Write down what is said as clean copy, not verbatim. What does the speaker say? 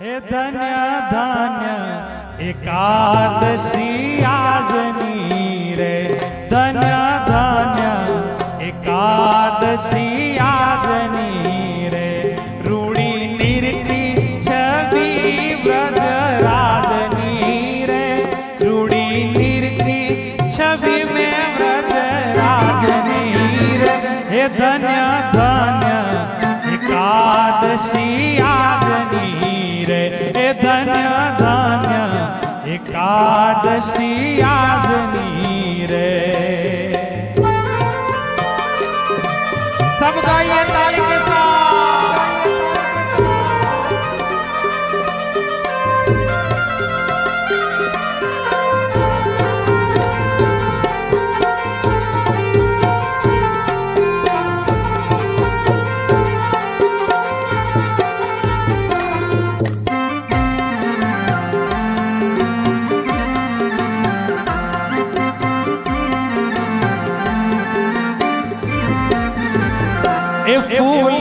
हे धन्य धन्य एकादशी आजनी रे, धन्य धन्य एकादशी आजनी रे, रूढ़ी निर्ति छवि व्रज राजनी रे, रूढ़ी निर्ति छवि में व्रज राजनी रे। हे धन्य धन्य एकादशी आजनी रे, हे धन्य धन्य एकादशी आजनी रे। सब गाइए ताली के साथ। फूल